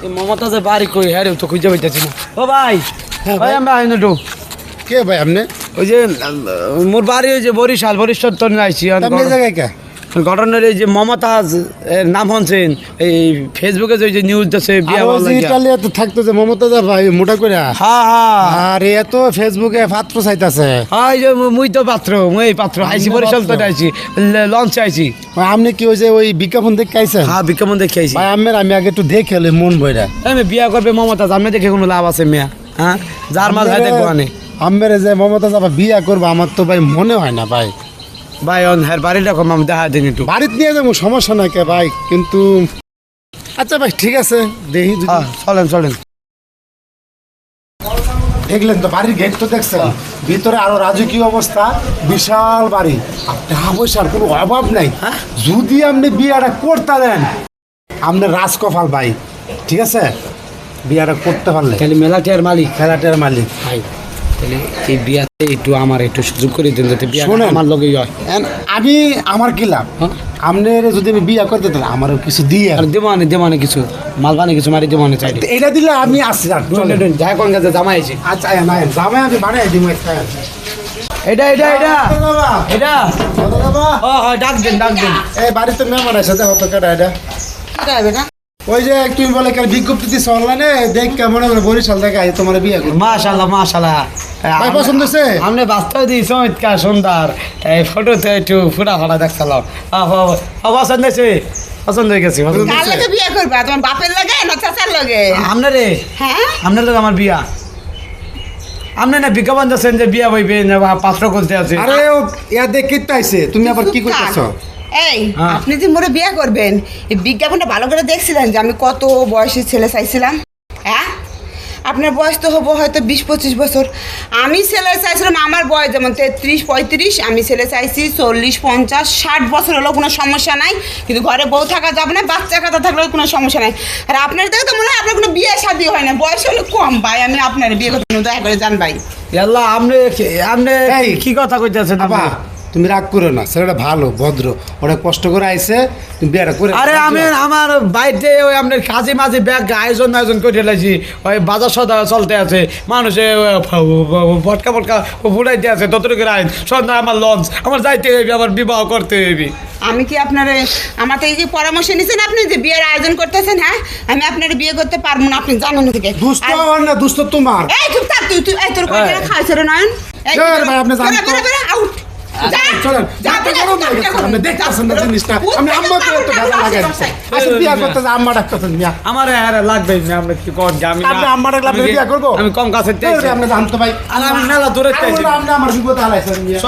এই মমতাজের বাড়ি কই হ্যাঁ রে, তো খুঁজে পাইতেছি না। ও ভাই, ভাই আমরা আইন একটু। কে ভাই আপনি? ওই যে মোর বাড়ি ওই যে বরিশাল তো আইছি। আপনি এই জায়গায় কে? ঘটনার এই যে মমতাজ এর নাম শুনছেন এই ফেসবুকে যে নিউজ আছে বিয়া আর ওই যে ইটালিয়াতে থাকতো যে মমতাজ ভাই মোটা করে। হ্যাঁ হ্যাঁ। আর এ তো ফেসবুকে পাত্র চাইতাছে। হ্যাঁ এই যে মুই তো পাত্র, মুই পাত্র আইছি বরিশাল তো আইছি, লঞ্চে আইছি। আপনি কি ওই যে ওই বিজ্ঞাপন দেখে আইছেন? হ্যাঁ বিজ্ঞাপন দেখে আইছি। ভাই আমি আগে একটু দেখে এলে মন বইরা। আমি বিয়া করবে মমতাজ, আমি দেখে কোনো লাভ আছে মিয়া? হ্যাঁ যার মাঝে দেখবো আনে আমের যে মমতাজ আবার বিয়া করবো আমার তো ভাই মনে হয় না ভাই। ভাই হ্যাঁ বাড়িটা কম আমি দেখা দিন একটু। বাড়িতে নিয়ে যাবো সমস্যা নাই কে ভাই, কিন্তু আচ্ছা ভাই ঠিক আছে দেখি। হ্যাঁ চলেন চলেন। দেখলেন তো বাড়ির গেট তো দেখছেন, ভিতরে আরো রাজকীয় অবস্থা, বিশাল বাড়ি। আর টাকা পয়সার কোনো অভাব নাই। যদি আপনি বিয়াটা করতে দেন আপনার রাজকপাল ভাই, ঠিক আছে? বিয়াটা করতে পারলে তাহলে মেলাটিয়ার মালিক, খেলাটার মালিক ভাই তাহলে এই বিয়াতে একটু আমার একটু সুযোগ করে দিন, যাতে বিয়া শোনেন, আমার লগেই হয়। আমি আমার কি লাভ? হ্যাঁ? আপনার যদি আমি বিয়া করতে দেন আমারও কিছু দিয়ে আর দেবানে কিছু মালবানে কিছু মারি দেবানে চাই। এটা দিলে আমি আসছি। যাই কোন কাছে জামাই আছি। আচ্ছা না জামাই আমি বানাই দিব একটা। এটা এটা এটা এটা ও হয় ডাক দেন ডাক দেন। এই বাড়িতে মেহমান আছে, দেখো তো কেটা এটা। ওই যে তুমি বলে কেন বিজ্ঞপ্তি দিচ্ছে অনলাইনে, দেখ কেমন বরিশাল থেকে আই তোমার বিয়ে করবো। মাশাআল্লাহ মাশাআল্লাহ। ভাই পছন্দ হয়েছে? আপনি বাস্তবে দিই চমৎকার সুন্দর, এই ফটোতে একটু ফুটা ফাটা দেখছিলাম। পছন্দ হয়েছে, পছন্দ হয়ে গেছে। কার লাগে বিয়ে করবা? তোমার বাপের লাগে না চাচার লাগে? আপনারে হ্যাঁ আপনার লোক আমার বিয়া। আপনি না বিজ্ঞাপন দিচ্ছেন যে বিয়া বইবে পাত্র করতে আছে। আরে ও ইয়া দেখে তো আইছে, তুমি আবার কি করতেছো? এই হ্যাঁ। আপনি যে মোরে বিয়ে করবেন, এই বিজ্ঞাপনটা ভালো করে দেখছিলেন যে আমি কত বয়সী ছেলে চাইছিলাম? হ্যাঁ আপনার বয়স তো হবো হয়তো 20-25 বছর। আমি ছেলে চাইছিলাম আমার বয়স যেমন 33-35, আমি ছেলে চাইছি 40-50-60 বছর হলেও কোনো সমস্যা নাই, কিন্তু ঘরে বউ থাকা যাবে না, বাচ্চা কাটা থাকলেও কোনো সমস্যা নাই। আর আপনার দেখে তো মনে হয় আপনার কোনো বিয়ে শাদী হয় না, বয়স হলে কম। ভাই আমি আপনার বিয়ে করতে দয়া করে জান ভাই। আল্লাহ আপনি আপনি কি কথা কইতেছেন? বাবা তুমি রাগ করো না, ছেলেটা ভালো ভদ্র, ওরা কষ্ট করে আইছে, তুমি বিয়েটা করে। আরে আমি আমার বাড়িতে ওই আপনার কাজে মাঝে ব্যাগ আয়োজন করে লাইছি, ওই বাজার সদা চলতে আছে, মানুষে ফটকা ফটকা ফুটাইতে আছে, ততটুকু আইন সন্ধ্যা আমার লঞ্চ, আমার যাইতে হইবি, আমার বিবাহ করতে হইবি। আমি কি আপনার আমার থেকে কি পরামর্শ নিয়েছেন আপনি যে বিয়ের আয়োজন করতেছেন? হ্যাঁ আমি আপনার বিয়ে করতে পারবো না, আপনি জানেন থেকে। দুষ্ট আমার না, দুষ্ট তোমার। এই চুপ থাক তুই, তুই এই তোর কয়টা খাইছ রে নয়ন? এই চল ভাই, আপনি জানেন তো। বেরে আউট। চলেন, আপনি দেখতেছেন না জিনিসটা, আমি আম্মাকে একটু গাজা লাগাই দিচ্ছি। আচ্ছা বিয়া করতে যা, আম্মা ডাকতেছেন মিয়া। আমার লাগবে আমরা কি কর আমি আপনি আম্মা ডাকলে আপনি বিয়া করবো? আমি কম কাছে আপনি জানতো ভাই, আর আমি মেলা দূরে আপনি আমার বিপদে হালাইছেন মিয়া।